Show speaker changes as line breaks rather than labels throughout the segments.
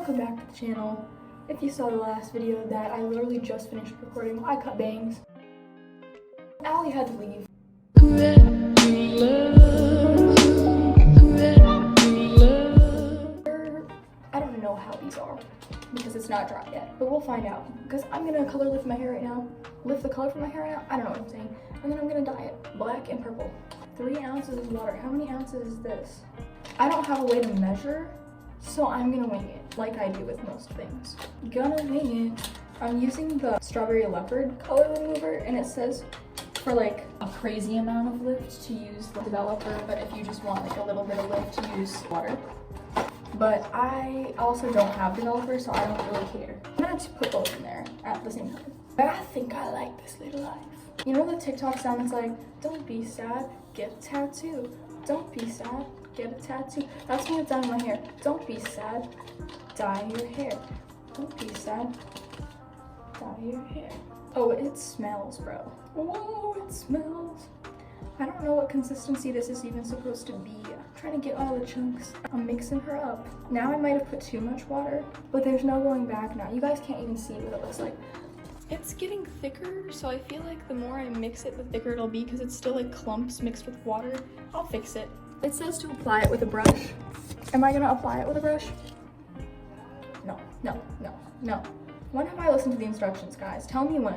welcome back to the channel. If you saw the last video that I literally just finished recording, I cut bangs. Allie had to leave. I don't know how these are because it's not dry yet, but we'll find out because I'm gonna color lift my hair right now. Lift the color from my hair right now? I don't know what I'm saying. And then I'm gonna dye it black and purple. 3 ounces of water. How many ounces is this? I don't have a way to measure, so I'm gonna wing it like I do with most things. Gonna wing it. I'm using the Strawberry Leopard color remover, and it says for like a crazy amount of lift to use the developer, but if you just want like a little bit of lift to use water. But I also don't have developer, so I don't really care. I'm gonna just put both in there at the same time. But I think I like this little life. You know the TikTok sounds like, don't be sad, get a tattoo. Don't be sad, get a tattoo. That's me with dyeing my hair. Don't be sad, dye your hair. Don't be sad, dye your hair. Oh, it smells, bro. Whoa, it smells. I don't know what consistency this is even supposed to be. I'm trying to get all the chunks. I'm mixing her up. Now I might have put too much water, but there's no going back now. You guys can't even see what it looks like. It's getting thicker, so I feel like the more I mix it, the thicker it'll be because it's still like clumps mixed with water. I'll fix it. It says to apply it with a brush. Am I gonna apply it with a brush? No, no, no, no. When have I listened to the instructions, guys? Tell me when.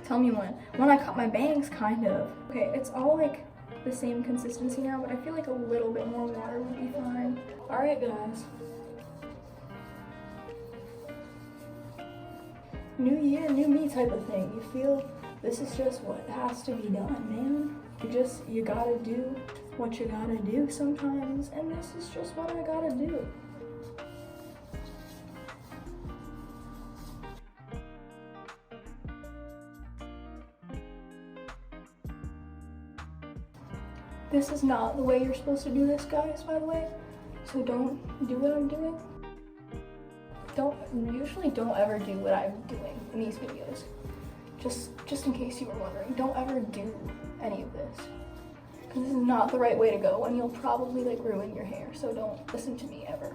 Tell me when. When I cut my bangs, kind of. Okay, it's all like the same consistency now, but I feel like a little bit more water would be fine. All right, guys. New year, new me type of thing. You feel this is just what has to be done, man. You gotta do what you gotta do sometimes, and this is just what I gotta do. This is not the way you're supposed to do this, guys, by the way. So don't do what I'm doing. Usually don't ever do what I'm doing in these videos. Just in case you were wondering, don't ever do any of this. Because this is not the right way to go, and you'll probably like ruin your hair, so don't listen to me ever.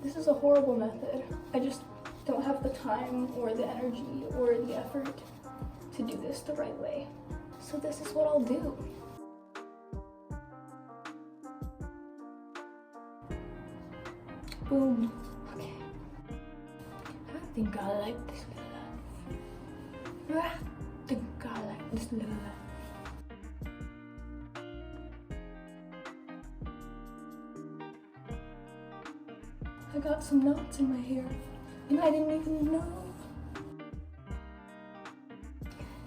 This is a horrible method. I just don't have the time or the energy or the effort to do this the right way. So this is what I'll do. Boom. Okay. I think I like this little life. I think I like this little life. I got some knots in my hair, and I didn't even know.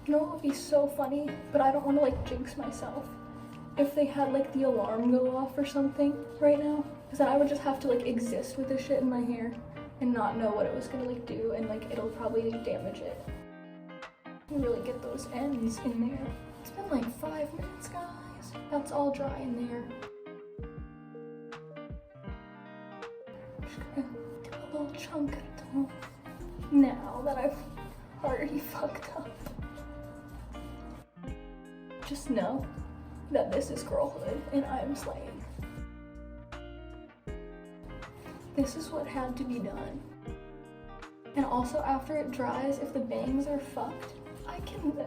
You know what would be so funny, but I don't want to like jinx myself. If they had like the alarm go off or something right now, because then I would just have to like exist with this shit in my hair and not know what it was gonna like do, and like it'll probably like, damage it. And really get those ends in there. It's been like 5 minutes, guys. That's all dry in there. I'm just gonna do a little chunk at a time now that I've already fucked up. Just know that this is girlhood and I am slaying. This is what had to be done. And also after it dries, if the bangs are fucked,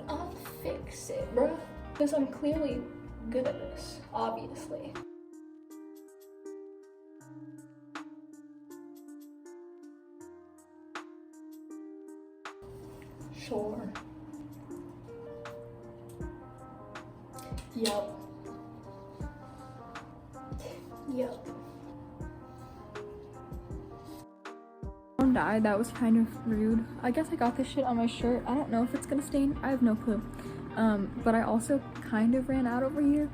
I'll fix it, bruh. Because I'm clearly good at this, obviously. Sure. Yup. Yup. Dye, that was kind of rude. I guess I got this shit on my shirt. I don't know if it's gonna stain. I have no clue. But I also kind of ran out over here.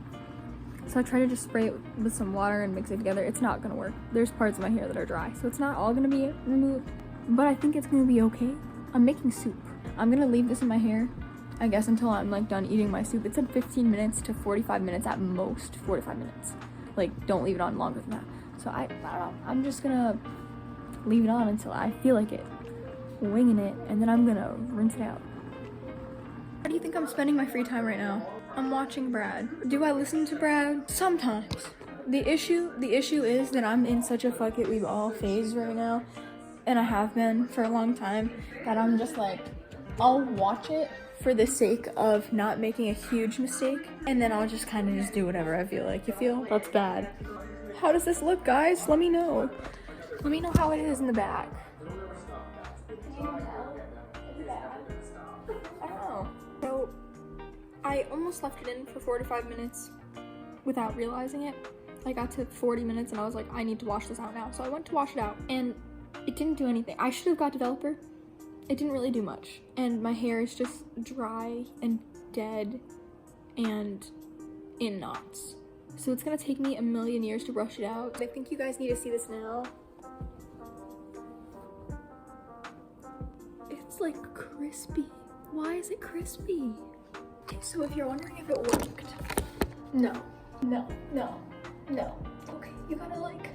So I tried to just spray it with some water and mix it together. It's not gonna work. There's parts of my hair that are dry, so it's not all gonna be removed. But I think it's gonna be okay. I'm making soup. I'm gonna leave this in my hair, I guess, until I'm like done eating my soup. It said 15 minutes to 45 minutes at most. 45 minutes. Like, don't leave it on longer than that. So I don't know. I'm just gonna leave it on until I feel like it. Winging it, and then I'm gonna rinse it out. How do you think I'm spending my free time right now? I'm watching Brad. Do I listen to Brad? Sometimes. The issue is that I'm in such a fuck it we've all phase right now, and I have been for a long time, that I'm just like, I'll watch it for the sake of not making a huge mistake, and then I'll just kind of just do whatever I feel like. You feel? That's bad. How does this look, guys? Let me know. Let me know how it is in the back. I don't know. So, I almost left it in for 4 to 5 minutes without realizing it. I got to 40 minutes and I was like, I need to wash this out now. So I went to wash it out and it didn't do anything. I should have got developer. It didn't really do much. And my hair is just dry and dead and in knots. So it's gonna take me a million years to brush it out. I think you guys need to see this now. It's like crispy. Why is it crispy? Okay, so if you're wondering if it worked, no. Okay, you gotta like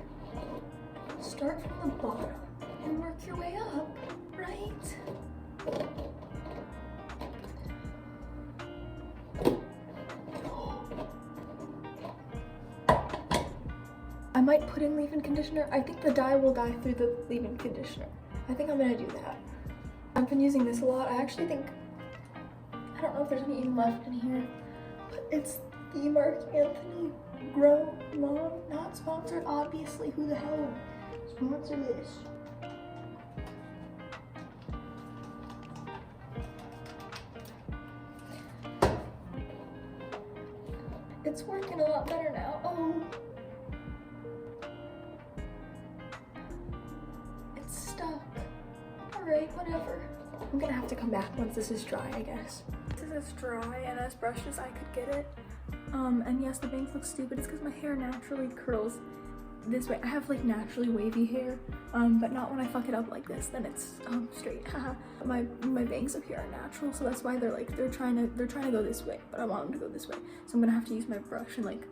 start from the bottom and work your way up, right? I might put in leave-in conditioner. I think the dye will dye through the leave-in conditioner. I think I'm gonna do that. I've been using this a lot. I actually think, I don't know if there's any even left in here, but it's the Marc Anthony Grow Mom. Not sponsored, obviously. Who the hell would sponsor this? It's working a lot better now. Oh. It's stuck. Alright, whatever. I'm gonna have to come back once this is dry, I guess. This is as dry and as brushed as I could get it. And yes, the bangs look stupid. It's because my hair naturally curls this way. I have like naturally wavy hair, but not when I fuck it up like this. Then it's straight. my bangs up here are natural, so that's why they're trying to go this way, but I want them to go this way. So I'm gonna have to use my brush and like.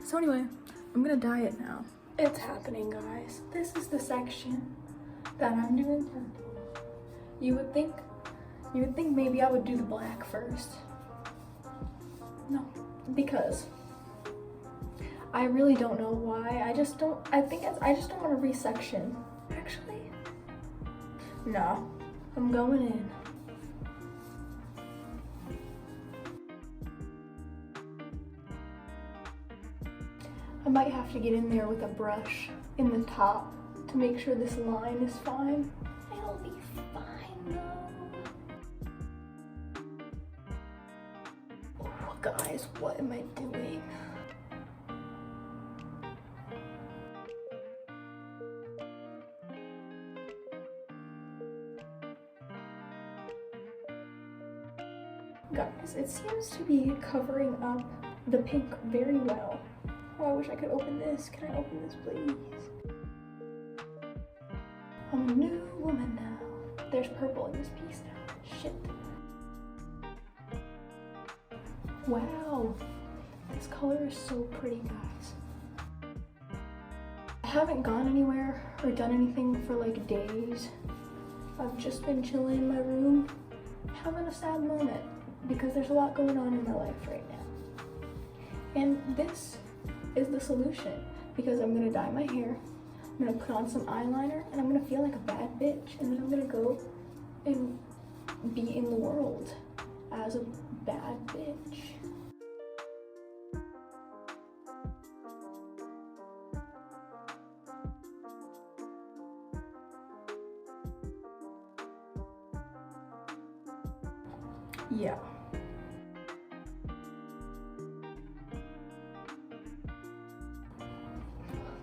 So anyway, I'm gonna dye it now. It's happening, guys. This is the section that I'm doing purple. You would think maybe I would do the black first. No, because I really don't know why. I just don't want to resection. Actually, no, I'm going in. I might have to get in there with a brush in the top to make sure this line is fine. It'll be fine though. Oh, guys, what am I doing? Guys, it seems to be covering up the pink very well. Oh, I wish I could open this. Can I open this, please? I'm a new woman now. There's purple in this piece now. Shit. Wow. This color is so pretty, guys. I haven't gone anywhere or done anything for like days. I've just been chilling in my room, having a sad moment because there's a lot going on in my life right now. And this is the solution, because I'm gonna dye my hair, I'm gonna put on some eyeliner, and I'm gonna feel like a bad bitch, and then I'm gonna go and be in the world as a bad bitch. Yeah.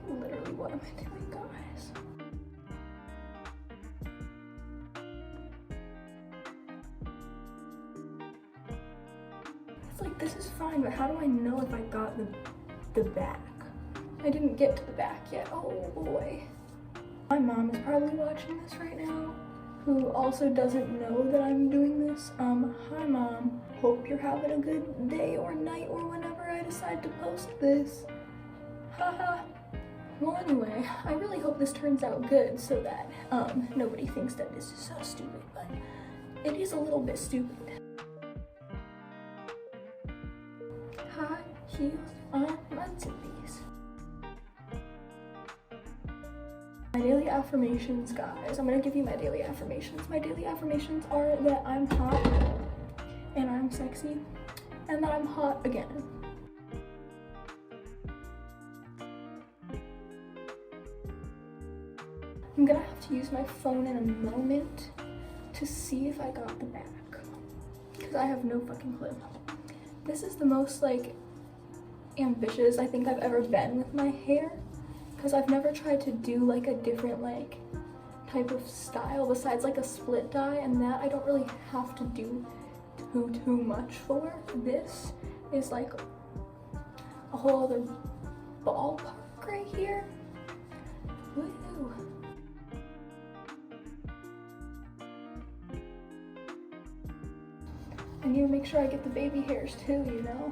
Literally, what am I doing, guys? It's like, this is fine, but how do I know if I got the back? I didn't get to the back yet. Oh boy. My mom is probably watching this right now, who also doesn't know that I'm doing this. Hi Mom. Hope you're having a good day or night or whenever I decide to post this. Haha. Well, anyway, I really hope this turns out good so that nobody thinks that this is so stupid, but it is a little bit stupid. heels on my titties. My daily affirmations, guys. I'm gonna give you my daily affirmations. My daily affirmations are that I'm hot and I'm sexy and that I'm hot again. I'm gonna have to use my phone in a moment to see if I got the back, because I have no fucking clue. This is the most like ambitious I think I've ever been with my hair, because I've never tried to do like a different like type of style besides like a split dye, and that I don't really have to do too much for. This is like a whole other ballpark right here. Woo. I need to make sure I get the baby hairs too, you know?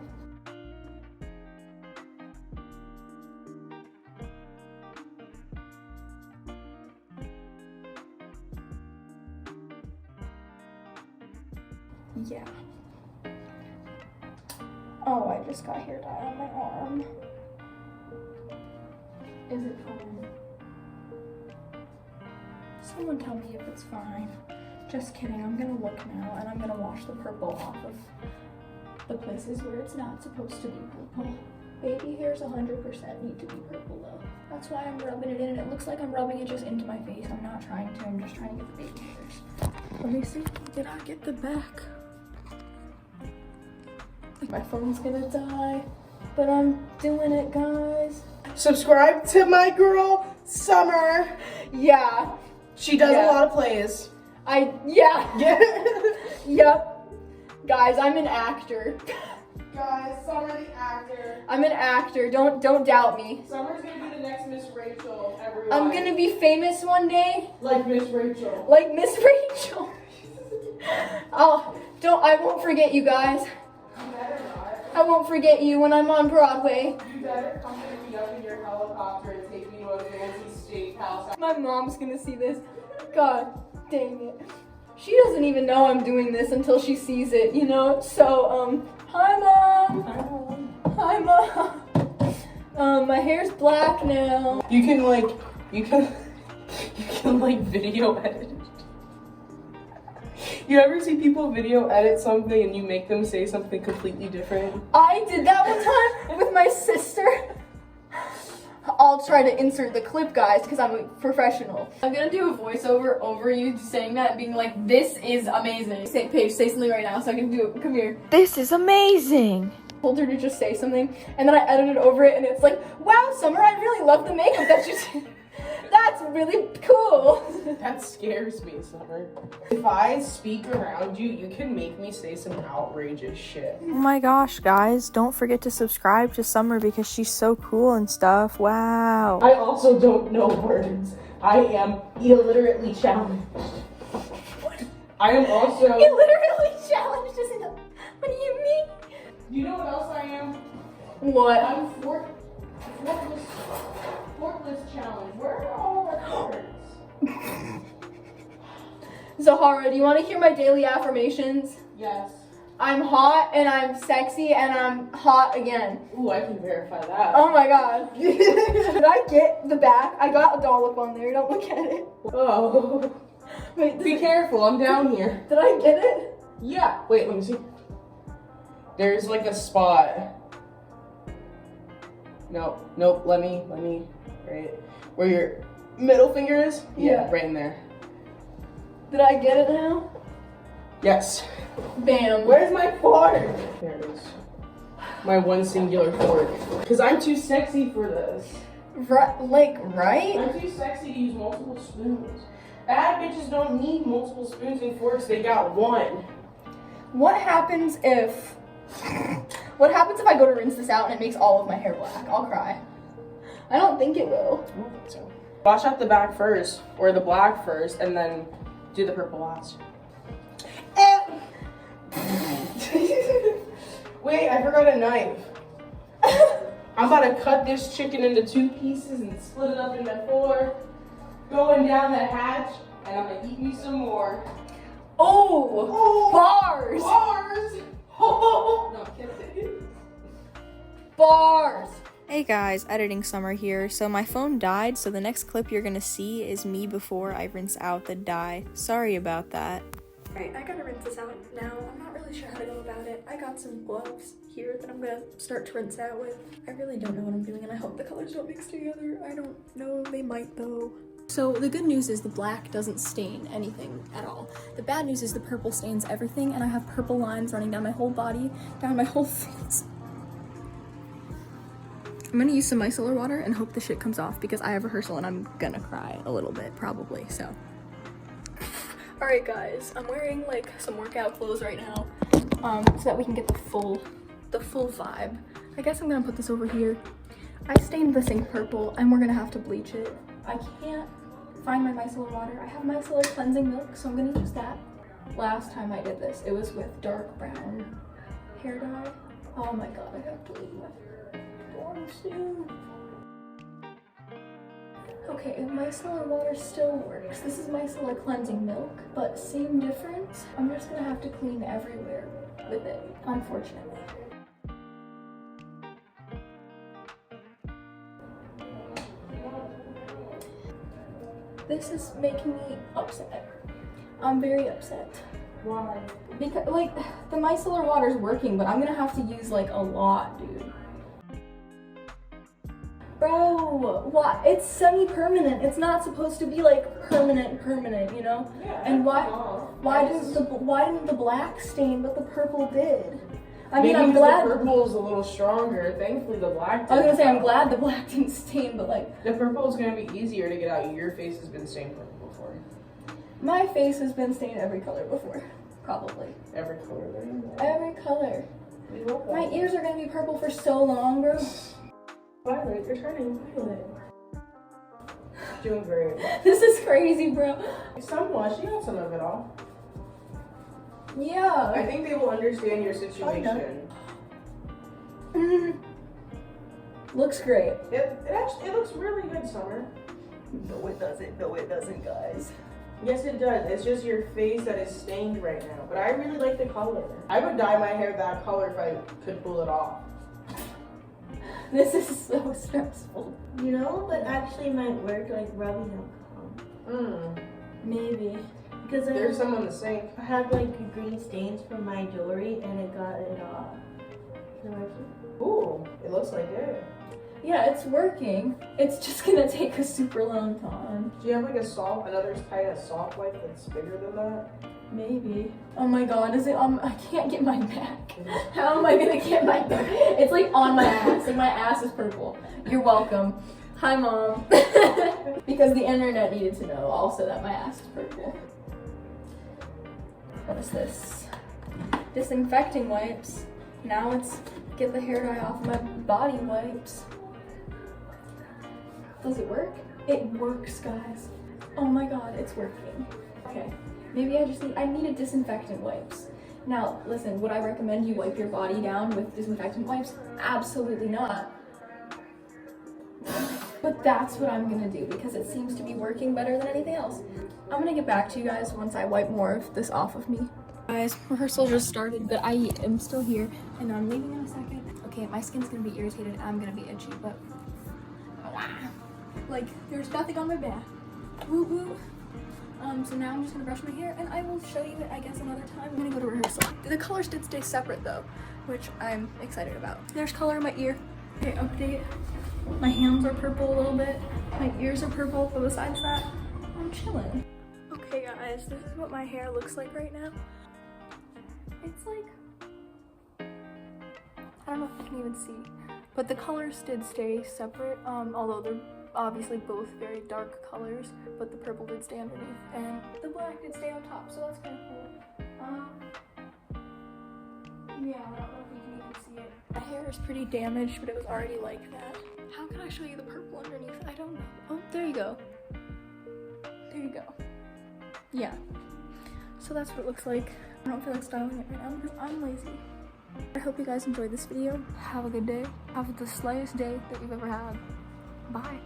Yeah. Oh, I just got hair dye on my arm. Is it fine? Someone tell me if it's fine. Just kidding, I'm gonna look now and I'm gonna wash the purple off of the places where it's not supposed to be purple. Baby hairs 100% need to be purple though. That's why I'm rubbing it in, and it looks like I'm rubbing it just into my face. I'm not trying to, I'm just trying to get the baby hairs. Let me see, did I get the back? My phone's gonna die, but I'm doing it, guys.
Subscribe to my girl, Summer.
Yeah.
She does a lot of plays.
Yeah. Yep. Guys, I'm an actor.
Guys, Summer the actor.
I'm an actor. Don't doubt me.
Summer's gonna be the next Miss Rachel, everyone.
I'm gonna be famous one day.
like Miss Rachel.
Like Miss Rachel. I won't forget you guys.
You better not.
I won't forget you when I'm on Broadway.
You better come pick me up in your helicopter and take me to a fancy steakhouse.
My mom's gonna see this. God dang it. She doesn't even know I'm doing this until she sees it, you know? So, hi mom. Hi mom. My hair's black now.
You can video edit. You ever see people video edit something and you make them say something completely different?
I did that one time with my sister. I'll try to insert the clip, guys, because I'm a professional. I'm gonna do a voiceover over you saying that and being like, this is amazing. Say, Paige, say something right now so I can do it. Come here.
This is amazing.
Told her to just say something, and then I edited over it, and it's like, wow, Summer, I really love the makeup that you did. That's really cool.
That scares me, Summer. If I speak around you, you can make me say some outrageous shit.
Oh my gosh, guys, don't forget to subscribe to Summer because she's so cool and stuff. Wow.
I also don't know words. I am illiterately challenged. I am also...
Illiterally challenged, isn't it? What do you mean?
You know what else I am?
What?
I'm forklift challenge. Where are all our cards?
Zahara, do you want to hear my daily affirmations?
Yes.
I'm hot and I'm sexy and I'm hot again.
Ooh, I can verify that.
Oh my god. Did I get the back? I got a dollop on there. Don't look at it.
Oh.
Wait,
Be careful, I'm down here.
did I get it?
Yeah. Wait, let me see. There's like a spot. Nope, let me, right? Where your middle finger is?
Yeah.
Right in there.
Did I get it now?
Yes.
Bam.
Where's my fork? There it is. My one singular fork. Because I'm too sexy for this.
Right?
I'm too sexy to use multiple spoons. Bad bitches don't need multiple spoons and forks, they got one.
What happens if I go to rinse this out and it makes all of my hair black? I'll cry. I don't think it will.
I don't think so. Wash out the back first, or the black first, and then do the purple last. Wait, I forgot a knife. I'm about to cut this chicken into 2 pieces and split it up into 4. Going down the hatch, and I'm gonna eat me some more.
Oh! Bars!
Bars! Oh, no, I'm kidding.
Bars!
Hey guys, editing Summer here. So my phone died, so the next clip you're gonna see is me before I rinse out the dye. Sorry about that. Alright, I gotta rinse this out now. I'm not really sure how to go about it. I got some gloves here that I'm gonna start to rinse out with. I really don't know what I'm doing, and I hope the colors don't mix together. I don't know, they might though. So the good news is the black doesn't stain anything at all. The bad news is the purple stains everything, and I have purple lines running down my whole body, down my whole face. I'm gonna use some micellar water and hope the shit comes off because I have rehearsal and I'm gonna cry a little bit, probably, so. Alright guys, I'm wearing like some workout clothes right now, so that we can get the full vibe. I guess I'm gonna put this over here. I stained the sink purple and we're gonna have to bleach it. I can't find my micellar water. I have micellar cleansing milk, so I'm gonna use that. Last time I did this, it was with dark brown hair dye. Oh my god, I have to leave my dorm soon. Okay, micellar water still works. This is micellar cleansing milk, but same difference. I'm just gonna have to clean everywhere with it, unfortunately. This is making me upset. I'm very upset.
Why?
Because, like, the micellar water's working, but I'm gonna have to use, like, a lot, dude. Bro, why? It's semi-permanent. It's not supposed to be, like, permanent, you know?
Yeah.
And why didn't the black stain, but the purple did? I mean,
Maybe
I'm glad.
the purple is a little stronger. Thankfully, the black.
I was gonna say I'm glad the black didn't stain, but like
The purple is gonna be easier to get out. Your face has been stained purple before.
my face has been stained every color before, probably.
Every color there.
Every color.
We love that.
My ears are gonna be purple for so long, bro.
Violet, you're turning violet. Doing great.
This is crazy, bro.
Somewhat, she got some of it all.
Yeah.
I think they will understand your situation.
Looks great.
It looks really good, Summer.
No, it doesn't. No, it doesn't, guys.
Yes, it does. It's just your face that is stained right now. But I really like the color. I would dye my hair that color if I could pull it off.
This is so stressful.
You know, but actually might work like rubbing alcohol.
Maybe.
Because
There's some on the sink.
I had like green stains from my jewelry and it got it off. Can I work it?
Ooh, it looks like it.
Yeah, it's working. It's just gonna take a super long time.
Do you have like another kind of soft wipe that's bigger than that?
Maybe. Oh my god, is it on? I can't get my back. How am I gonna get my back? It's like on my ass. Like my ass is purple. You're welcome. Hi, Mom. Because the internet needed to know also that my ass is purple. What is this? Disinfecting wipes. Now it's get the hair dye off my body wipes. Does it work? It works, guys. Oh my god, it's working. Okay. Maybe I needed disinfectant wipes. Now, listen, would I recommend you wipe your body down with disinfectant wipes? Absolutely not. But that's what I'm gonna do because it seems to be working better than anything else. I'm gonna get back to you guys once I wipe more of this off of me. Guys, rehearsal just started, but I am still here and I'm leaving in a second. Okay, my skin's gonna be irritated, I'm gonna be itchy, but like, there's nothing on my back. Woo woo. So now I'm just gonna brush my hair and I will show you it, I guess, another time. I'm gonna go to rehearsal. The colors did stay separate though, which I'm excited about. There's color in my ear. Okay, update. My hands are purple a little bit. My ears are purple, but besides that, I'm chilling. Okay guys, this is what my hair looks like right now. It's like, I don't know if you can even see, but the colors did stay separate, although they're obviously both very dark colors, but the purple did stay underneath and the black did stay on top, so that's kind of cool. Yeah, I don't know if you can even see it. My hair is pretty damaged, but it was already like that. How can I show you the purple underneath? I don't know. Oh, there you go. There you go. Yeah. So that's what it looks like. I don't feel like styling it right now because I'm lazy. I hope you guys enjoyed this video. Have a good day. Have the slayest day that you've ever had. Bye.